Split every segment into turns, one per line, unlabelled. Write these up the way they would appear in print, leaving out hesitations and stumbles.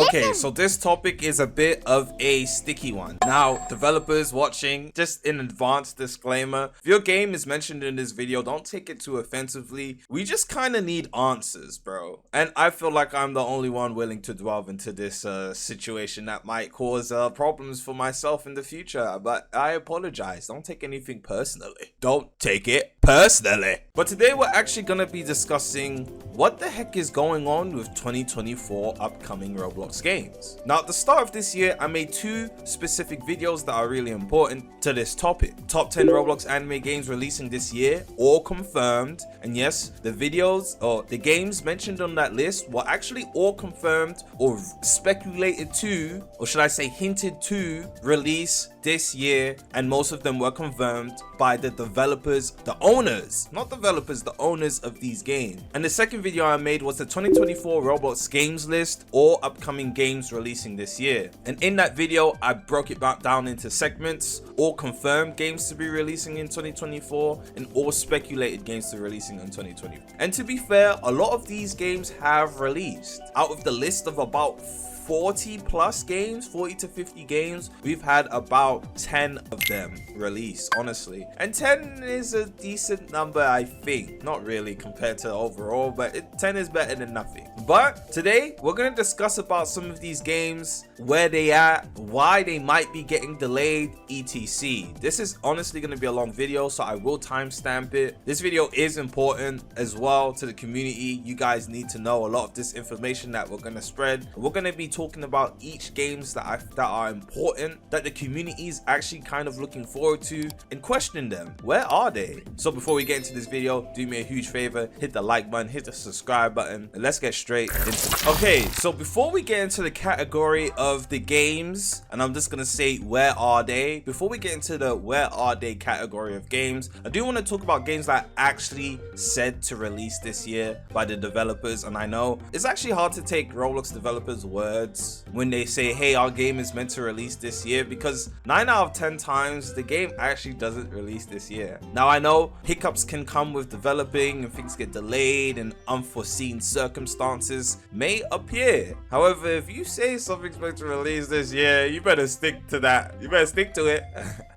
Okay, so this topic is a bit of a sticky one. Now, developers watching, just in advance disclaimer, if your game is mentioned in this video, don't take it too offensively. We just kind of need answers, bro. And I feel like I'm the only one willing to delve into this situation that might cause problems for myself in the future. But I apologize. Don't take anything personally. Don't take it personally. But today we're actually going to be discussing what the heck is going on with 2024 upcoming Roblox games. Now, at the start of this year, I made two specific videos that are really important to this topic. Top 10 Roblox anime games releasing this year, all confirmed. And yes, the videos or the games mentioned on that list were actually all confirmed or speculated to, or should I say hinted to, release this year, and most of them were confirmed by the developers, the owners, not developers, the owners of these games. And the second video I made was the 2024 Roblox games list, all upcoming games releasing this year. And in that video, I broke it back down into segments, all confirmed games to be releasing in 2024 and all speculated games to be releasing in 2024. And to be fair, a lot of these games have released. Out of the list of about 40 plus games, 40 to 50 games, we've had about 10 of them release, honestly. And 10 is a decent number, I think. Not really compared to overall, but 10 is better than nothing. But today we're going to discuss about some of these games, where they at, why they might be getting delayed, etc. This is honestly going to be a long video, so I will timestamp it. This video is important as well to the community. You guys need to know a lot of this information that we're going to spread. We're going to be talking about each games that are important, that the community is actually kind of looking forward to, and questioning them. Where are they? So before we get into this video, do me a huge favor, hit the like button, hit the subscribe button, and let's get straight into it. Okay, so before we get into the category of the games, and I'm just gonna say where are they, before we get into the where are they category of games, I do want to talk about games that are actually said to release this year by the developers. And I know it's actually hard to take Roblox developers' words when they say, hey, our game is meant to release this year, because 9 out of 10 times the game actually doesn't release this year. Now, I know hiccups can come with developing and things get delayed and unforeseen circumstances may appear. However, if you say something's meant to release this year, you better stick to that. You better stick to it.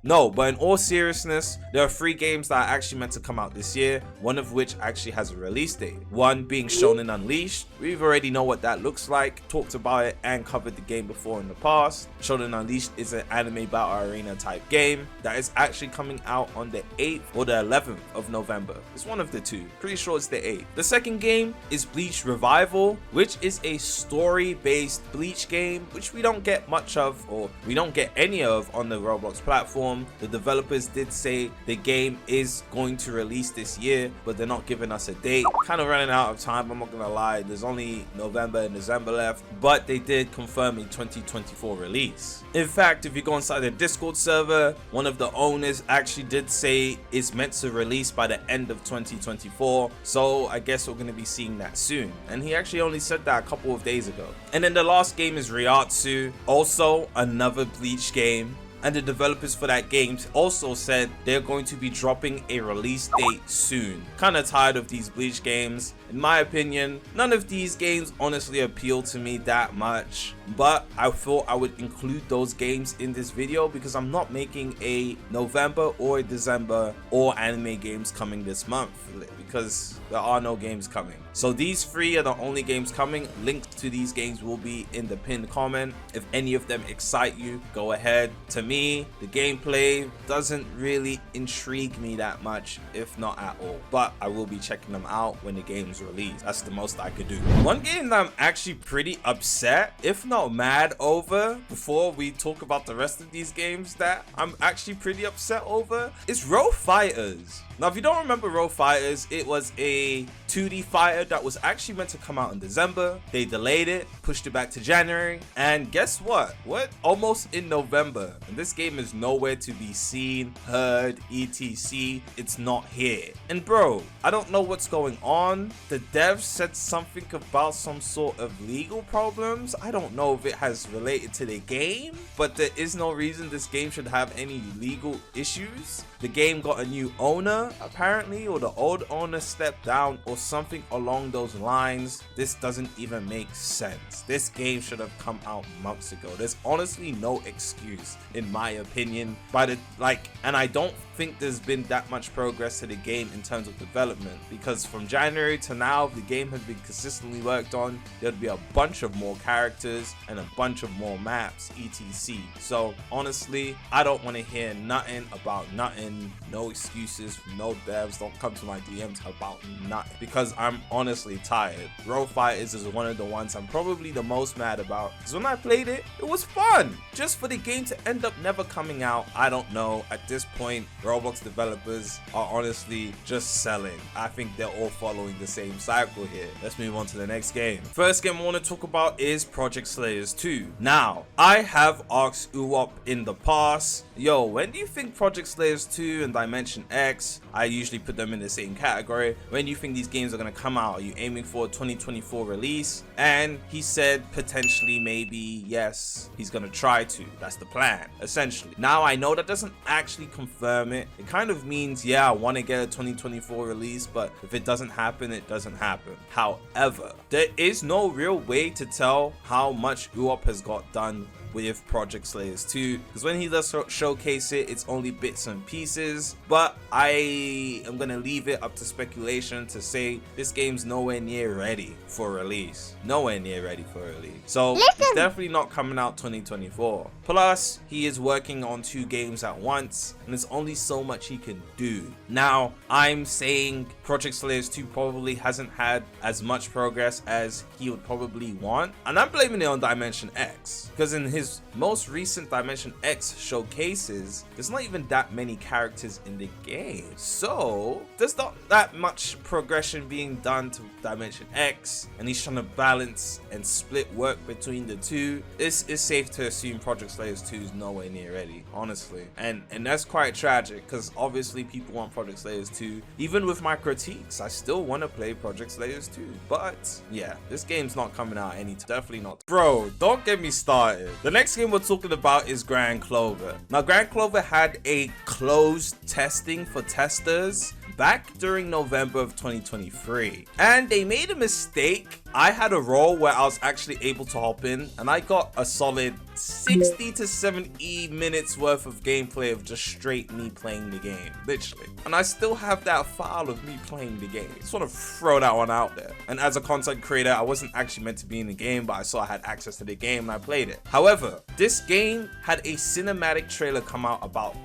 No, but in all seriousness, there are 3 games that are actually meant to come out this year, one of which actually has a release date. One being Shonen Unleashed. We've already know what that looks like, talked about it and covered the game before in the past. Shonen Unleashed is an anime battle arena type game that is actually coming out on the 8th or the 11th of November. It's one of the two. Pretty sure it's the 8th. The second game is Bleach Revival, which is a story-based Bleach game, which we don't get much of, or we don't get any of on the Roblox platform. The developers did say the game is going to release this year, but they're not giving us a date. Kind of running out of time, I'm not gonna lie. There's only November and December left, but they did confirm a 2024 release. In fact, if you go inside the Discord server, one of the owners actually did say it's meant to release by the end of 2024, so I guess we're going to be seeing that soon. And he actually only said that a couple of days ago. And then the last game is Ryatsu, also another Bleach game. And the developers for that game also said they're going to be dropping a release date soon. Kind of tired of these Bleach games. In my opinion, none of these games honestly appeal to me that much, but I thought I would include those games in this video because I'm not making a November or a December or anime games coming this month, because there are no games coming. So these 3 are the only games coming. Links to these games will be in the pinned comment. If any of them excite you, go ahead. To me, the gameplay doesn't really intrigue me that much, if not at all, but I will be checking them out when the game's released. That's the most I could do. One game that I'm actually pretty upset, if not mad over, before we talk about the rest of these games that I'm actually pretty upset over, is Rell Fighters. Now, if you don't remember Rell Fighters, it was a 2D fighter that was actually meant to come out in December. They delayed it, pushed it back to January, and guess what? Almost in November, and this game is nowhere to be seen, heard, etc. It's not here. And bro, I don't know what's going on. The devs said something about some sort of legal problems. I don't know if it has related to the game, but there is no reason this game should have any legal issues. The game got a new owner apparently, or the old owner stepped down or something along those lines. This doesn't even make sense. This game should have come out months ago. There's honestly no excuse in my opinion, and I don't think there's been that much progress to the game in terms of development, because from January to now the game has been consistently worked on. There'd be a bunch of more characters and a bunch of more maps, etc. So honestly, I don't want to hear nothing about nothing. No excuses from no devs. Don't come to my DMs about nothing, because I'm honestly tired. Row Fighters is one of the ones I'm probably the most mad about, because when I played it, it was fun. Just for the game to end up never coming out, I don't know. At this point, Roblox developers are honestly just selling. I think they're all following the same cycle here. Let's move on to the next game. First game I want to talk about is Project Slayers 2. Now, I have asked Uwop in the past, yo, when do you think Project Slayers 2 and Dimension X, I usually put them in the same category, when do you think these games are going to come out? Are you aiming for a 2024 release? And he said potentially, maybe, yes, he's going to try to. That's the plan, essentially. Now, I know that doesn't actually confirm it. It kind of means, yeah, I want to get a 2024 release, but if it doesn't happen, it doesn't happen. However, there is no real way to tell how much Uwop has got done with Project Slayers 2, because when he does showcase it, it's only bits and pieces. But I am gonna leave it up to speculation to say this game's nowhere near ready for release. Nowhere near ready for release. So it's definitely not coming out 2024. Plus, he is working on 2 games at once, and there's only so much he can do. Now, I'm saying Project Slayers 2 probably hasn't had as much progress as he would probably want, and I'm blaming it on Dimension X, because in his most recent Dimension X showcases, there's not even that many characters in the game. So there's not that much progression being done to Dimension X, and he's trying to balance and split work between the two. It's safe to assume Project Slayers 2 is nowhere near ready, honestly. And that's quite tragic, because obviously people want Project Slayers 2. Even with my critiques, I still want to play Project Slayers 2. But yeah, this game's not coming out definitely not. Bro, don't get me started. The next game we're talking about is Grand Clover. Now, Grand Clover had a closed testing for testers back during November of 2023, and they made a mistake. I had a role where I was actually able to hop in, and I got a solid 60 to 70 minutes worth of gameplay of just straight me playing the game, literally. And I still have that file of me playing the game. Just want to throw that one out there. And as a content creator, I wasn't actually meant to be in the game, but I saw I had access to the game and I played it. However, this game had a cinematic trailer come out about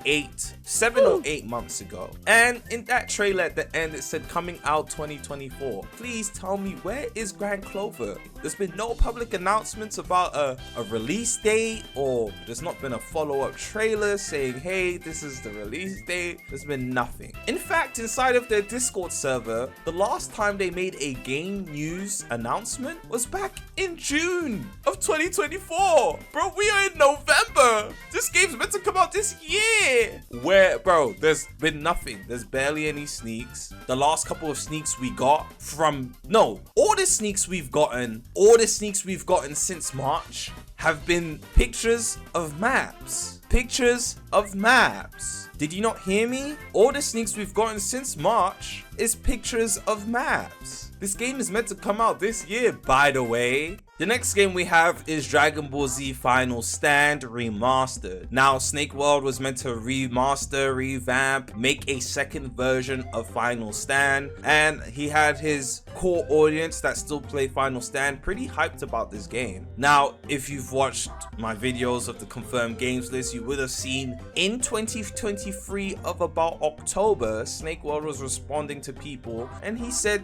7 or 8 months ago. And in that trailer at the end, it said coming out 2024. Please tell me, where is Grand Clover? There's been no public announcements about a release date, or there's not been a follow-up trailer saying, hey, this is the release date. There's been nothing. In fact, inside of their Discord server, the last time they made a game news announcement was back in June of 2024. Bro, we are in November. This game's meant to come out this year. Where, bro, there's been nothing. There's barely any sneaks. The last couple of sneaks we got all the sneaks we've gotten since March have been pictures of maps. Pictures of maps. Did you not hear me? All the sneaks we've gotten since March is pictures of maps. This game is meant to come out this year, by the way. The next game we have is Dragon Ball Z Final Stand Remastered. Now, Snake World was meant to remaster, revamp, make a second version of Final Stand, and he had his core audience that still play Final Stand pretty hyped about this game. Now, if you've watched my videos of the confirmed games list, you would have seen in 2023 of about October, Snake World was responding to people, and he said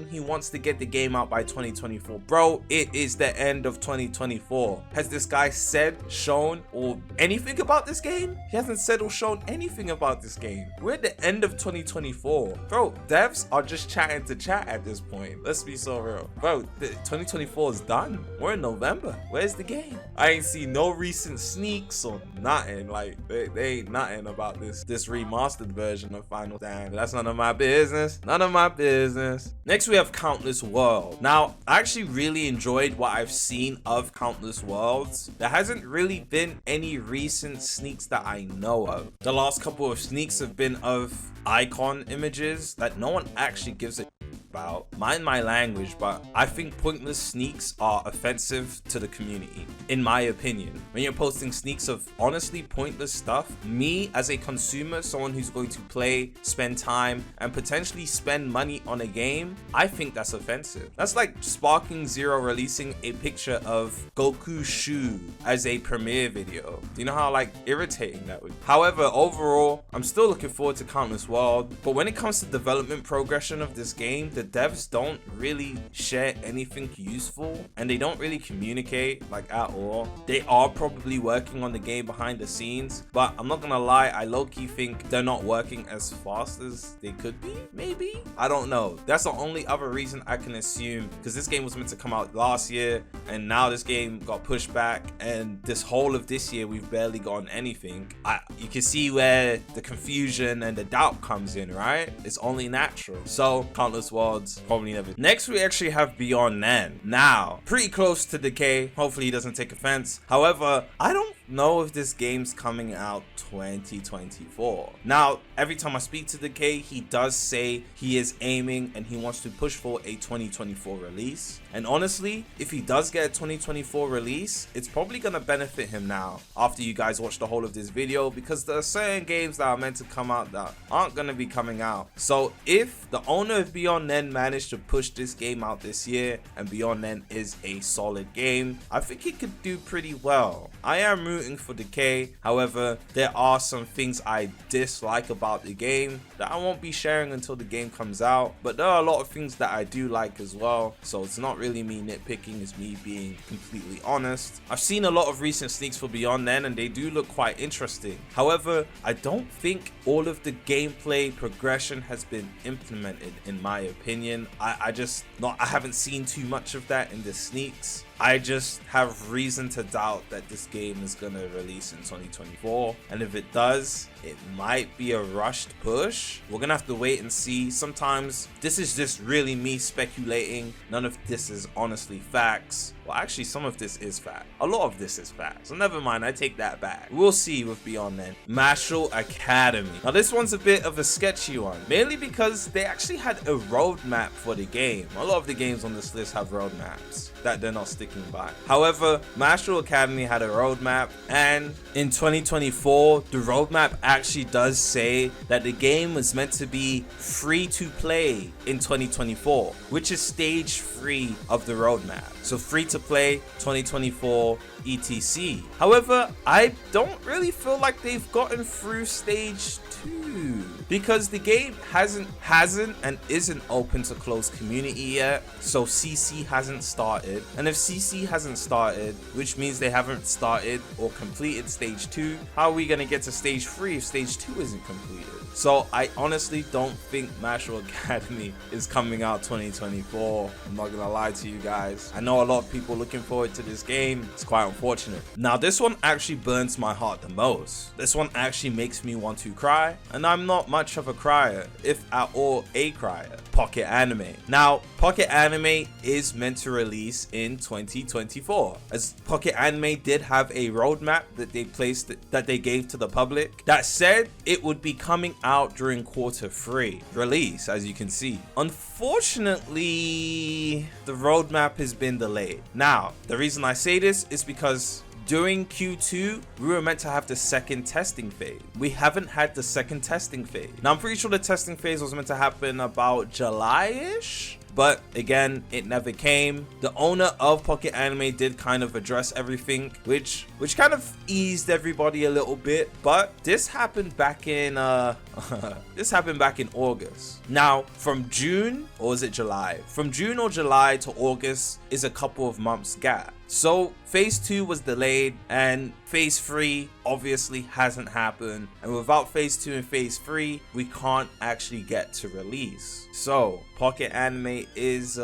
he wants to get the game out by 2024. Bro, it is the end of 2024. Has this guy shown or anything about this game? He hasn't said or shown anything about this game. We're at the end of 2024. Bro, devs are just chatting to chat at this point. Let's be so real. Bro, 2024 is done. We're in November. Where's the game? I ain't seen no recent sneaks or nothing. Like, they ain't nothing about this remastered version of Final Stand. That's none of my business. None of my business. Next, we have Countless World. Now, I actually really enjoyed what I've seen of Countless Worlds. There hasn't really been any recent sneaks that I know of. The last couple of sneaks have been of icon images that no one actually gives a about. Mind my language, but I think pointless sneaks are offensive to the community, in my opinion. When you're posting sneaks of honestly pointless stuff, me as a consumer, someone who's going to play, spend time, and potentially spend money on a game, I think that's offensive. That's like Sparking Zero releasing a picture of Goku's shoe as a premiere video. Do you know how like irritating that would be? However, overall, I'm still looking forward to Countless World, but when it comes to development progression of this game, the devs don't really share anything useful, and they don't really communicate like at all. They are probably working on the game behind the scenes, but I'm not gonna lie, I low-key think they're not working as fast as they could be. Maybe, I don't know. That's the only other reason I can assume, because this game was meant to come out last year, and now this game got pushed back, and this whole of this year we've barely gotten anything. You can see where the confusion and the doubt comes in, right? It's only natural. So Countless Worlds probably never. Next we actually have Beyond Nen. Now pretty close to Decay, hopefully he doesn't take offense. However, I don't know if this game's coming out 2024. Now every time I speak to Decay, he does say he is aiming and he wants to push for a 2024 release, and honestly, if he does get a 2024 release, it's probably gonna benefit him now after you guys watch the whole of this video, because there are certain games that are meant to come out that aren't gonna be coming out. So if the owner of Beyond Nen managed to push this game out this year, and Beyond Nen is a solid game, I think he could do pretty well. I am rooting for Decay. However, there are some things I dislike about the game that I won't be sharing until the game comes out, but there are a lot of things that I do like as well, so it's not really me nitpicking, it's me being completely honest. I've seen a lot of recent sneaks for Beyond Nen and they do look quite interesting. However, I don't think all of the gameplay progression has been implemented, in my opinion. I haven't seen too much of that in the sneaks. I just have reason to doubt that this game is gonna release in 2024, and if it does, it might be a rushed push. We're gonna have to wait and see. Sometimes this is just really me speculating. None of this is honestly facts. Well, actually, some of this is fact. A lot of this is fact. So never mind, I take that back. We'll see with Beyond Nen. Martial Academy. Now this one's a bit of a sketchy one, mainly because they actually had a roadmap for the game. A lot of the games on this list have roadmaps that they're not sticking by. However, Martial Academy had a roadmap, and in 2024, the roadmap actually does say that the game was meant to be free to play in 2024, which is stage 3 of the roadmap. So free to play 2024 etc. However, I don't really feel like they've gotten through stage 2, because the game hasn't and isn't open to closed community yet. So CC hasn't started, and if CC hasn't started, which means they haven't started or completed stage 2, how are we gonna get to stage 3 if stage 2 isn't completed? So I honestly don't think Martial Academy is coming out 2024. I'm not gonna lie to you guys. I know a lot of people looking forward to this game. It's quite unfortunate. Now this one actually burns my heart the most. This one actually makes me want to cry, and I'm not much of a crier, if at all a crier. Pocket Anime. Now Pocket Anime is meant to release in 2024, as Pocket Anime did have a roadmap that they gave to the public that said it would be coming out during Q3 release, as you can see. Unfortunately, the roadmap has been delayed. Now the reason I say this is because during Q2, we were meant to have the second testing phase. We haven't had the second testing phase. Now, I'm pretty sure the testing phase was meant to happen about July-ish, but again, it never came. The owner of Pocket Anime did kind of address everything, which kind of eased everybody a little bit. But this happened back in August. Now, from June, or was it July? From June or July to August is a couple of months gap. So phase 2 was delayed, and phase 3 obviously hasn't happened, and without phase 2 and phase 3, we can't actually get to release. So Pocket Anime is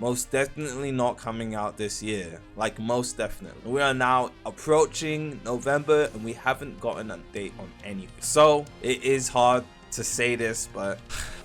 most definitely not coming out this year, like most definitely. We are now approaching November and we haven't gotten an update on anything. So it is hard to say this, but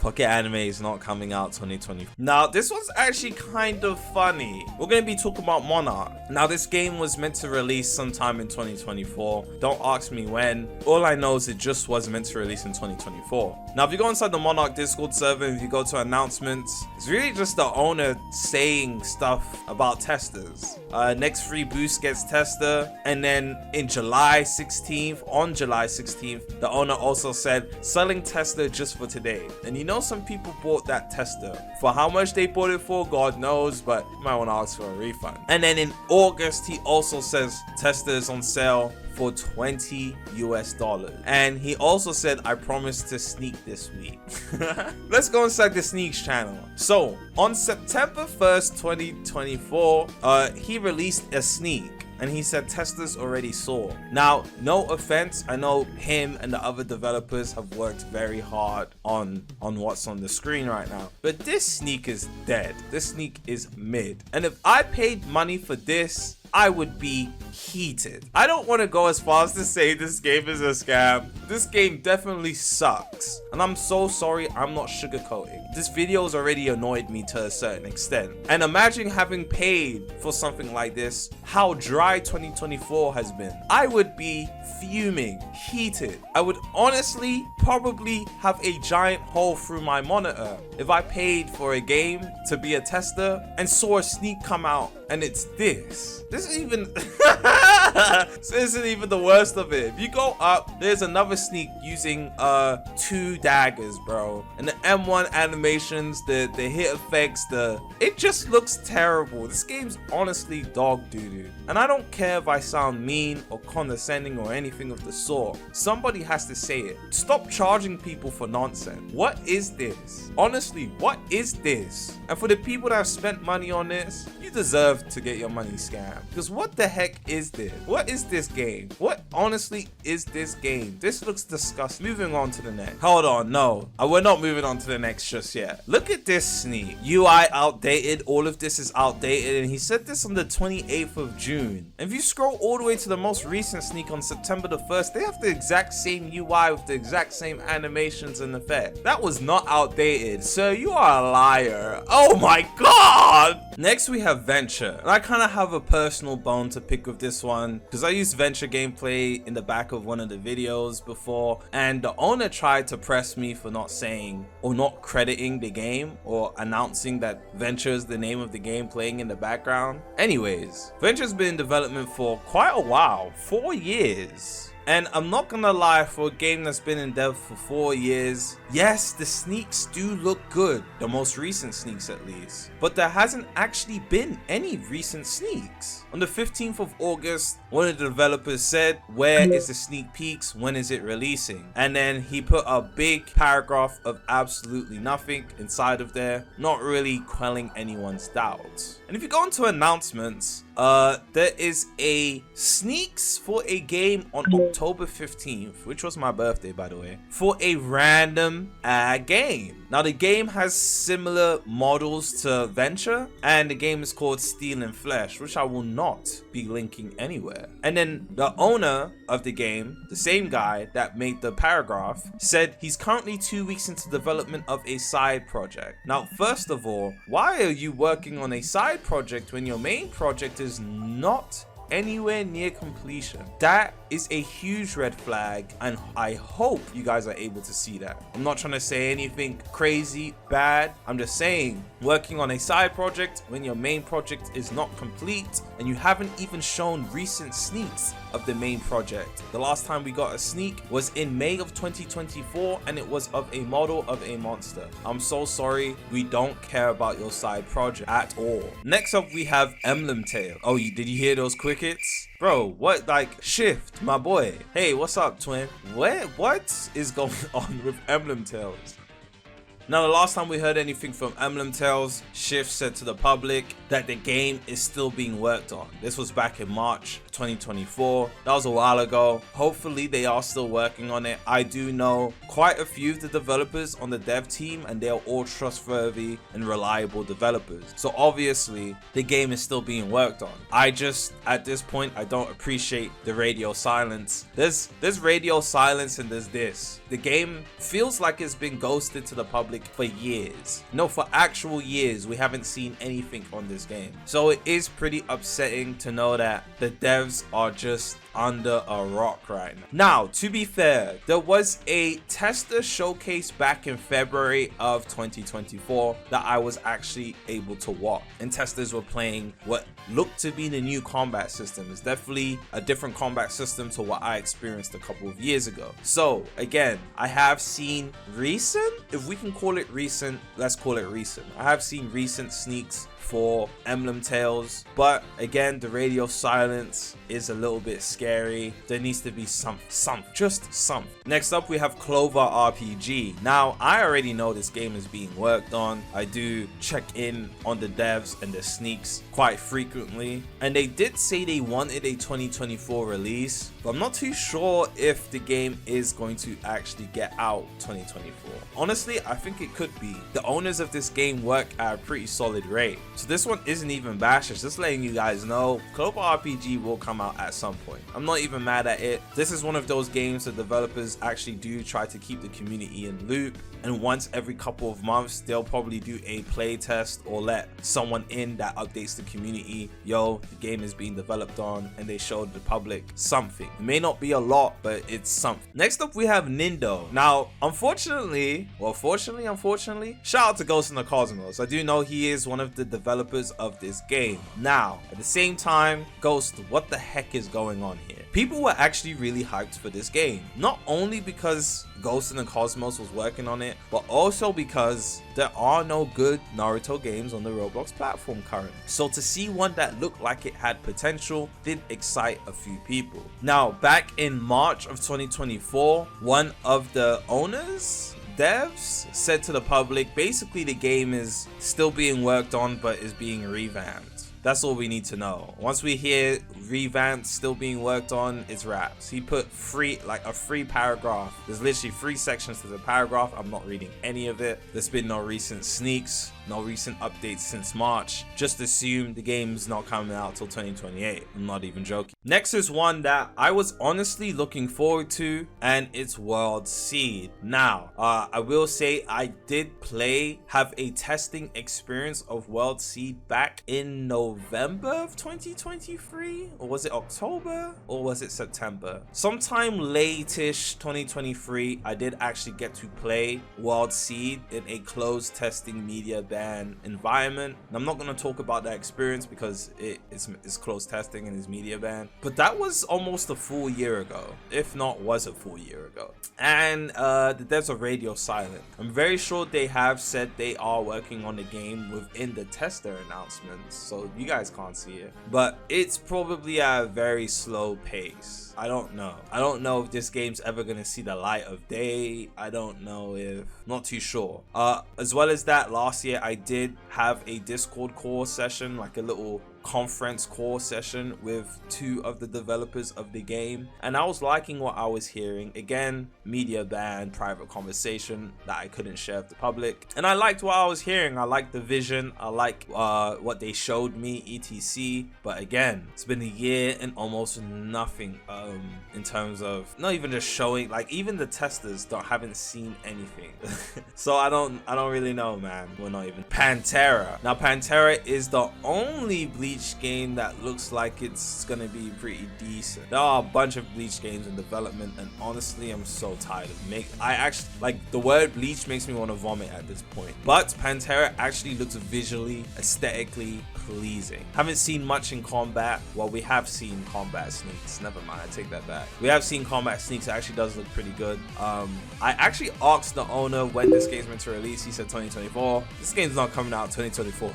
Pocket Anime is not coming out 2020. Now, this one's actually kind of funny. We're going to be talking about Monarch. Now, this game was meant to release sometime in 2024. Don't ask me when. All I know is it just was meant to release in 2024. Now, if you go inside the Monarch Discord server, if you go to announcements, it's really just the owner saying stuff about testers. Next free boost gets tester. And then in July 16th, the owner also said, selling tester just for today. And you know, some people bought that tester. For how much they bought it for, God knows, but you might want to ask for a refund. And then in August, he also says testers on sale for $20 US. And he also said, I promise to sneak this week. Let's go inside the sneaks channel. So on September 1st, 2024, he released a sneak. And he said testers already saw. Now, no offense, I know him and the other developers have worked very hard on what's on the screen right now, but this sneak is dead. This sneak is mid. And if I paid money for this, I would be heated. I don't want to go as far as to say this game is a scam. This game definitely sucks. And I'm so sorry, I'm not sugarcoating. This video has already annoyed me to a certain extent. And imagine having paid for something like this, how dry 2024 has been. I would be fuming, heated. I would honestly probably have a giant hole through my monitor if I paid for a game to be a tester and saw a sneak come out and it's this. This isn't even this isn't even the worst of it. If you go up, there's another sneak using 2 daggers, bro. And the M1 animations, the hit effects, it just looks terrible. This game's honestly dog doo-doo. And I don't care if I sound mean or condescending or anything of the sort. Somebody has to say it. Stop charging people for nonsense. What is this? Honestly, what is this? And for the people that have spent money on this, you deserve to get your money scammed. Because what the heck is this? What is this game? What honestly is this game? This looks disgusting. Moving on to the next. Hold on, no. We're not moving on to the next just yet. Look at this sneak. UI outdated. All of this is outdated. And he said this on the 28th of June. And if you scroll all the way to the most recent sneak on September the 1st, they have the exact same UI with the exact same animations and effects. That was not outdated. Sir, you are a liar. Oh my god! Next we have Venture. And I kind of have a personal bone to pick with this one because I used Venture gameplay in the back of one of the videos before, and the owner tried to press me for not saying or not crediting the game or announcing that Venture is the name of the game playing in the background. Anyways, Venture's been in development for quite a while, 4 years. And I'm not gonna lie, for a game that's been in dev for 4 years, yes, the sneaks do look good, the most recent sneaks at least, but there hasn't actually been any recent sneaks. On the 15th of August, one of the developers said, where is the sneak peeks, when is it releasing? And then he put a big paragraph of absolutely nothing inside of there, not really quelling anyone's doubts. And if you go into announcements, there is a sneaks for a game on October 15th, which was my birthday by the way, for a random game. Now the game has similar models to Venture, and the game is called Steel and Flesh, which I will not be linking anywhere. And then the owner of the game, the same guy that made the paragraph, said he's currently 2 weeks into development of a side project. Now first of all, why are you working on a side project when your main project is not anywhere near completion? That is a huge red flag, and I hope you guys are able to see that. I'm not trying to say anything crazy bad. I'm just saying, working on a side project when your main project is not complete and you haven't even shown recent sneaks of the main project. The last time we got a sneak was in May of 2024, and it was of a model of a monster. I'm so sorry, we don't care about your side project at all. Next up we have Emblem Tale. Oh, did you hear those crickets? Bro, what, like, Shift, my boy. Hey, what's up, twin? What is going on with Emblem Tales? Now, the last time we heard anything from Emblem Tales, Shift said to the public that the game is still being worked on. This was back in March 2024. That was a while ago. Hopefully, they are still working on it. I do know quite a few of the developers on the dev team, and they're all trustworthy and reliable developers. So obviously the game is still being worked on. I just, at this point, I don't appreciate the radio silence. There's radio silence and there's this. The game feels like it's been ghosted to the public for years. No, for actual years, we haven't seen anything on this game. So it is pretty upsetting to know that the devs are just under a rock right now. Now, to be fair, there was a tester showcase back in February of 2024 that I was actually able to watch, and testers were playing what looked to be the new combat system. It's definitely a different combat system to what I experienced a couple of years ago. So again, I have seen recent, if we can call it recent, let's call it recent. I have seen recent sneaks for Emblem Tales, but again, the radio silence is a little bit scary. There needs to be some. Next up, we have Clover RPG. Now, I already know this game is being worked on. I do check in on the devs and the sneaks quite frequently, and they did say they wanted a 2024 release, but I'm not too sure if the game is going to actually get out 2024. Honestly, I think it could be. The owners of this game work at a pretty solid rate. So this one isn't even bash, it's just letting you guys know Clover RPG will come out at some point. I'm not even mad at it. This is one of those games that developers actually do try to keep the community in loop, and once every couple of months they'll probably do a play test or let someone in that updates the community. Yo, the game is being developed on, and they showed the public something. It may not be a lot, but it's something. Next up, we have Nindo. Now, unfortunately, shout out to Ghost in the Cosmos. I do know he is one of the developers of this game. Now, at the same time, Ghost, what the heck is going on here? People were actually really hyped for this game, not only because Ghost in the Cosmos was working on it, but also because there are no good Naruto games on the Roblox platform currently. So to see one that looked like it had potential did excite a few people. Now, back in March of 2024, one of the owners, devs, said to the public, basically the game is still being worked on but is being revamped. That's all we need to know. Once we hear revamped, still being worked on, it's wraps. He put a free paragraph. There's literally 3 sections to the paragraph. I'm not reading any of it. There's been no recent sneaks, no recent updates since March. Just assume the game's not coming out till 2028. I'm not even joking. Next is one that I was honestly looking forward to, and it's Rell Seas. Now, I will say I did have a testing experience of Rell Seas back in November of 2023, or was it October, or was it September? Sometime late-ish 2023, I did actually get to play Rell Seas in a closed testing media ban environment. And I'm not going to talk about that experience because it's closed testing and it's media ban, but that was almost a full year ago, if not was a full year ago. And the devs are radio silent. I'm very sure they have said they are working on the game within the tester announcements, so you guys can't see it, but it's probably at a very slow pace. I don't know if this game's ever gonna see the light of day. I don't know if, not too sure. As well as that, last year I did have a Discord call session, like a little conference call session with 2 of the developers of the game, and I was liking what I was hearing. Again, media ban, private conversation that I couldn't share with the public, and I liked what I was hearing. I liked the vision, I like what they showed me, etc. But again, it's been a year and almost nothing in terms of not even just showing, like even the testers haven't seen anything. So I don't really know, man. We're not even Pantera. Now, Pantera is the only Bleach game that looks like it's gonna be pretty decent. There are a bunch of Bleach games in development, and honestly, I'm so tired of I actually, like, the word Bleach makes me want to vomit at this point. But Pantera actually looks visually, aesthetically pleasing. Haven't seen much in combat. Well, we have seen combat sneaks. Never mind, I take that back. We have seen combat sneaks. It actually does look pretty good. I actually asked the owner when this game's meant to release. He said 2024. This game's not coming out 2024.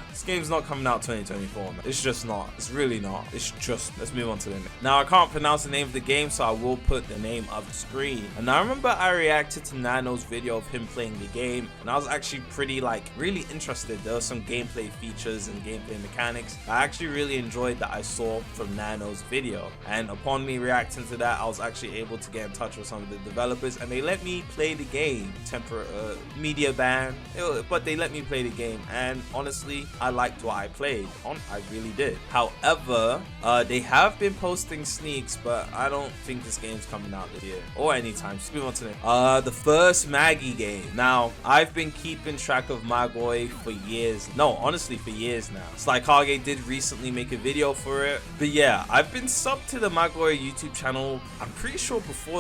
This game's not coming out 2024, man. It's just not. It's really not. It's just, let's move on to the next. Now, I can't pronounce the name of the game, so I will put the name of the screen. And I remember I reacted to Nano's video of him playing the game, and I was actually pretty, like, really interested. There were some gameplay features and gameplay mechanics I actually really enjoyed that I saw from Nano's video. And upon me reacting to that, I was actually able to get in touch with some of the developers, and they let me play the game. Media ban, but they let me play the game, and honestly, I liked what I played. I really did. However, they have been posting sneaks, but I don't think this game's coming out this year or anytime. Just move on to the first Maggie game. Now, I've been keeping track of Magoi for years. No, honestly, for years now. Slikage did recently make a video for it, but yeah, I've been subbed to the Magoi YouTube channel. I'm pretty sure before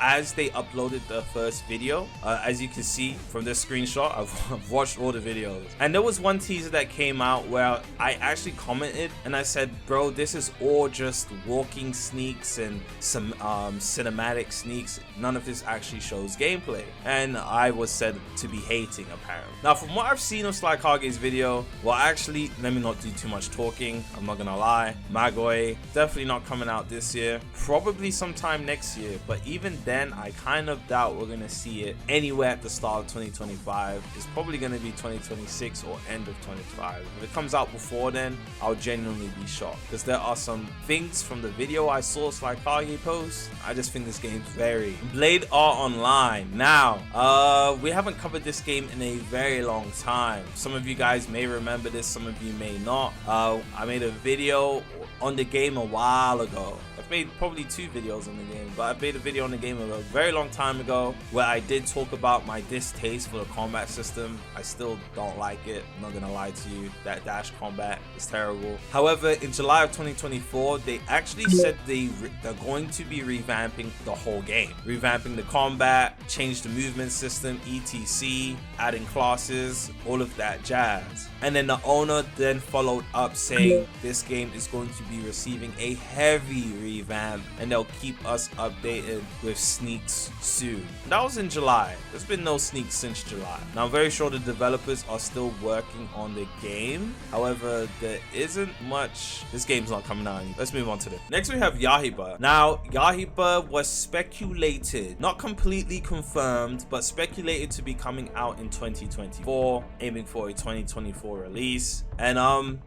as they uploaded the first video. As you can see from this screenshot, I've watched all the videos, and there was one teaser that came out where I actually commented and I said, bro, this is all just walking sneaks and some cinematic sneaks. None of this actually shows gameplay, and I was said to be hating apparently. Now, from what I've seen of Slykage's video, well, actually, let me not do too much talking. I'm not gonna lie, Magoi definitely not coming out this year, probably sometime next year, but even then I kind of doubt we're gonna see it anywhere at the start of 2025. It's probably gonna be 2026 or end of 2025. If it comes out before then, I'll genuinely be shocked, because there are some things from the video I saw Slykage post. I just think this game's very Blade Art Online. Now, we haven't covered this game in a very long time. Some of you guys may remember this, some of you may not. I made a video on the game a while ago. I've made probably 2 videos on the game, but I made a video on the game a very long time ago where I did talk about my distaste for the combat system. I still don't like it, I'm not gonna lie to you. That dash combat is terrible. However, in July of 2024, they actually said they're going to be revamping the whole game. Revamping the combat, change the movement system, etc, adding classes, all of that jazz. And then the owner then followed up saying this game is going to be receiving a heavy revamp, and they'll keep us updated with sneaks soon. That was in July. There's been no sneaks since July. Now, I'm very sure the developers are still working on the game. However, there isn't much. This game's not coming out anymore. Let's move on to this. Next, we have Yaiba. Now, Yaiba was speculated, not completely confirmed, but speculated to be coming out in 2024, aiming for a 2024 release. And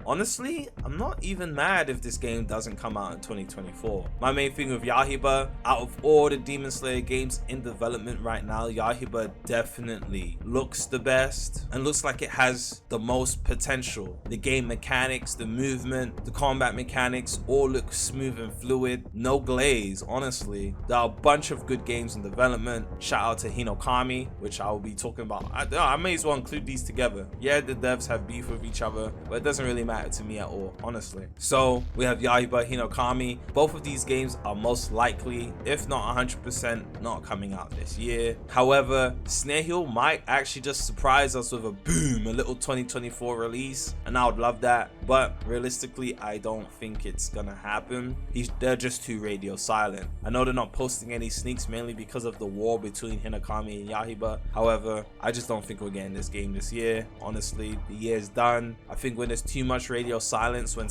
honestly, I'm not even mad if this game doesn't come out in 2024. My main thing with Yaiba, out of all the Demon Slayer games in development right now, Yaiba definitely looks the best and looks like it has the most potential. The game mechanics, the movement, the combat mechanics all look smooth and fluid, no glaze. Honestly, there are a bunch of good games in development. Shout out to Hinokami, which I will be talking about. I may as well include these together. Yeah, the devs have beef with each other, but it doesn't really matter to me at all, honestly. So we have Yaiba, Hinokami. Both of these games are most likely, if not 100%, not coming out this year. However, Snare Hill might actually just surprise us with a boom, a little 2024 release, and I would love that. But realistically, I don't think it's gonna happen. They're just too radio silent. I know they're not posting any sneaks, mainly because of the war between Hinokami and Yaiba. However, I just don't think we're getting this game this year. Honestly, the year's done. I think when there's too much radio silence, when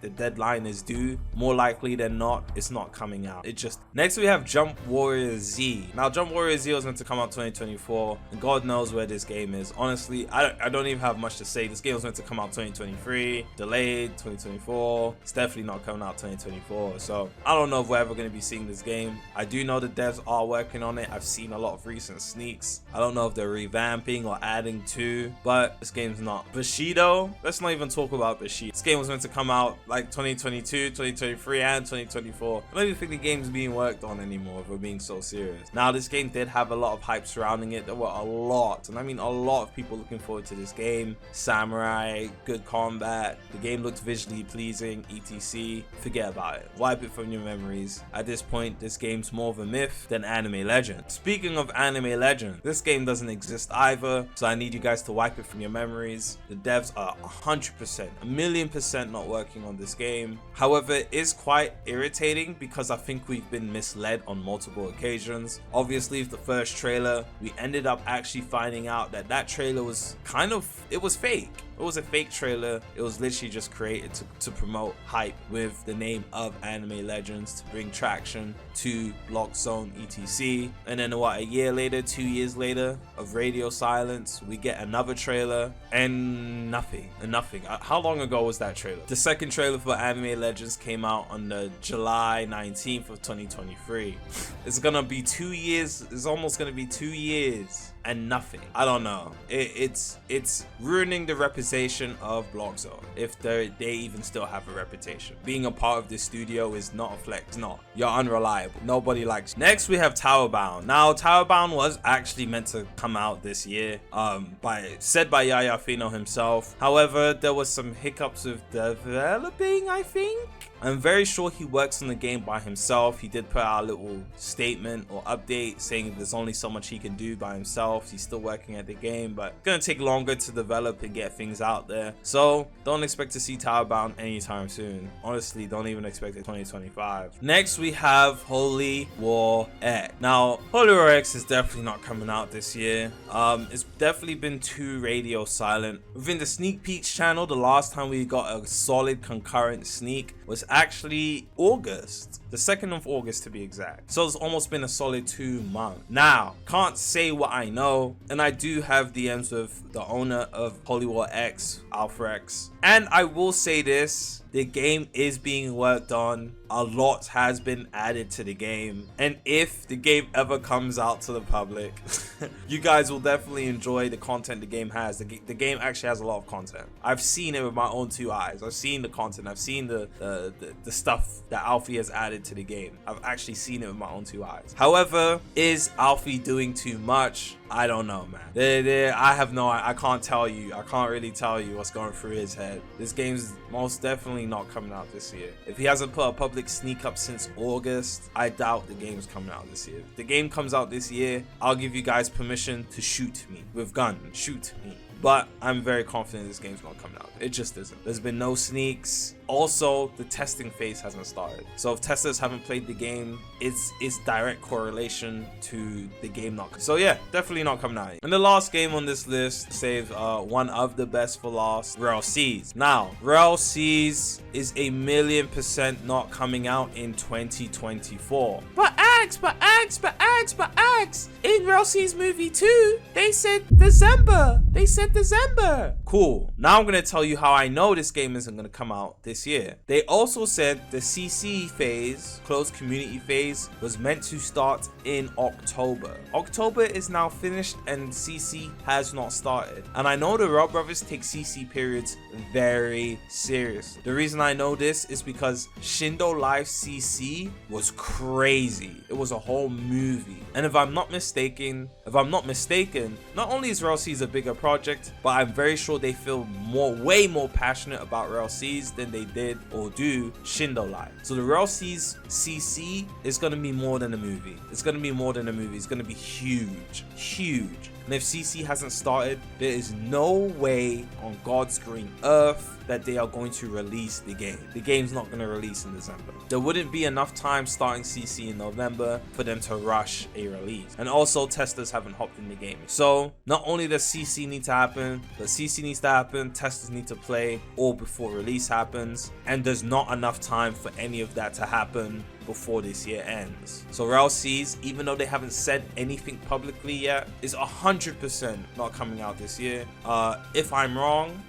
the deadline is due, more likely than not, it's not coming out. Next, we have Jump Warrior Z. Now, Jump Warrior Z was meant to come out 2024, and God knows where this game is. Honestly, I don't even have much to say. This game was meant to come out 2023, delayed 2024. It's definitely not coming out 2024. So I don't know if we're ever going to be seeing this game. I do know the devs are working on it. I've seen a lot of recent sneaks. I don't know if they're revamping or adding to, but this game's not. Bushido, let's not even talk about Bushido. This game was meant to come out like 2022, 2023, and 2024. I don't even think the game's being worked on anymore, if we're being so serious. Now, this game did have a lot of hype surrounding it. There were a lot, and I mean a lot of people looking forward to this game. Samurai, good combat, the game looked visually pleasing, etc. Forget about it. Wipe it from your memories. At this point, this game's more of a myth than anime legend. Speaking of anime legend, this game doesn't exist either, so I need you guys to wipe it from your memories. The devs are 100%, a million percent not working on this game. However, it is quite irritating because I think we've been misled on multiple occasions. Obviously, with the first trailer, we ended up actually finding out that trailer was it was fake. It It was a fake trailer. It was literally just created to promote hype with the name of Anime Legends, to bring traction to Block Zone etc. And then what, a year later, 2 years later of radio silence, we get another trailer and nothing. How long ago was that trailer? The second trailer for Anime Legends came out on the July 19th of 2023. It's gonna be 2 years. It's almost gonna be 2 years and nothing. I don't know. It's ruining the reputation of Block Zone, if they even still have a reputation. Being a part of this studio is not a flex. No, you're unreliable. Nobody likes you. Next we have Towerbound. Now Towerbound was actually meant to come out this year, said by Yaiba himself. However, there was some hiccups with developing, I think. I'm very sure he works on the game by himself. He did put out a little statement or update saying there's only so much he can do by himself. He's still working at the game, but it's gonna take longer to develop and get things out there. So don't expect to see Towerbound anytime soon. Honestly, don't even expect it 2025. Next, we have Holy War X. Now, Holy War X is definitely not coming out this year. It's definitely been too radio silent. Within the sneak peeks channel, the last time we got a solid concurrent sneak was actually August, the 2nd of August to be exact. So it's almost been a solid 2 months. Now, can't say what I know, and I do have DMs with the owner of Holy War X, Alpharex, and I will say this: the game is being worked on. A lot has been added to the game, and if the game ever comes out to the public, you guys will definitely enjoy the content the game has. The game actually has a lot of content. I've seen it with my own 2 eyes. I've seen the content. I've seen the stuff that Alfie has added to the game. I've actually seen it with my own 2 eyes. However, is Alfie doing too much? I don't know, man. I can't tell you. I can't really tell you what's going through his head. This game's most definitely not coming out this year. If he hasn't put a public sneak up since August, I doubt the game's coming out this year. If the game comes out this year, I'll give you guys permission to shoot me with gun. Shoot me. But I'm very confident this game's not coming out. It just isn't. There's been no sneaks. Also, the testing phase hasn't started. So if testers haven't played the game, it's direct correlation to the game not. So yeah, definitely not coming out. And the last game on this list, save one of the best for last, Rell Seas. Now, Rell Seas is 1,000,000% not coming out in 2024. But in Rell Seas movie 2, they said December. Cool. Now I'm gonna tell you how I know this game isn't gonna come out this year. They also said the CC phase, closed community phase, was meant to start in October. October is now finished and CC has not started. And I know the Rell brothers take CC periods very serious. The reason I know this is because Shindo Live CC was crazy. It was a whole movie. And if I'm not mistaken, not only is Rell Seas a bigger project, but I'm very sure they feel way more passionate about Rell Seas than they did or do Shindo Live. So the Rell Seas CC is gonna be more than a movie. It's gonna be huge. And if CC hasn't started, there is no way on God's green earth that they are going to release the game. The game's not going to release in December. There wouldn't be enough time starting CC in November for them to rush a release. And also, testers haven't hopped in the game. So not only does CC need to happen, but CC needs to happen, testers need to play all before release happens, and there's not enough time for any of that to happen before this year ends. So Rell Seas, even though they haven't said anything publicly yet, is 100% not coming out this year. If I'm wrong,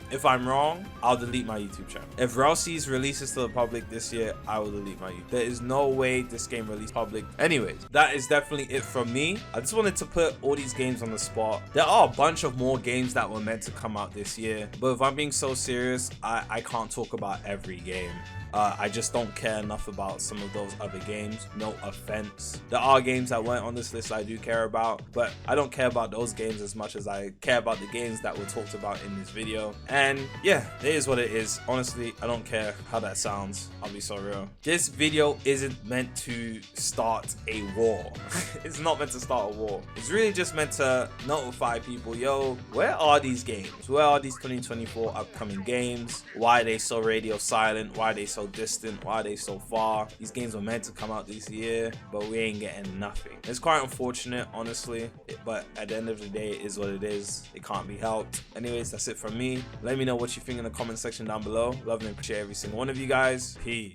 I'll delete my YouTube channel. If Rell Seas releases to the public this year, I will delete my YouTube. There is no way this game released public. Anyways, that is definitely it from me. I just wanted to put all these games on the spot. There are a bunch of more games that were meant to come out this year, but if I'm being so serious, I can't talk about every game. I just don't care enough about some of those other games. No offense. There are games that weren't on this list I do care about, but I don't care about those games as much as I care about the games that were talked about in this video. And yeah, it is what it is. Honestly, I don't care how that sounds. I'll be so real. This video isn't meant to start a war. It's not meant to start a war. It's really just meant to notify people, yo, where are these games? Where are these 2024 upcoming games? Why are they so radio silent? Why are they so distant? Why are they so far? These games were meant meant to come out this year, but we ain't getting nothing. It's quite unfortunate, honestly, but at the end of the day, it is what it is. It can't be helped. Anyways, that's it from me. Let me know what you think in the comment section down below. Love and appreciate every single one of you guys. Peace.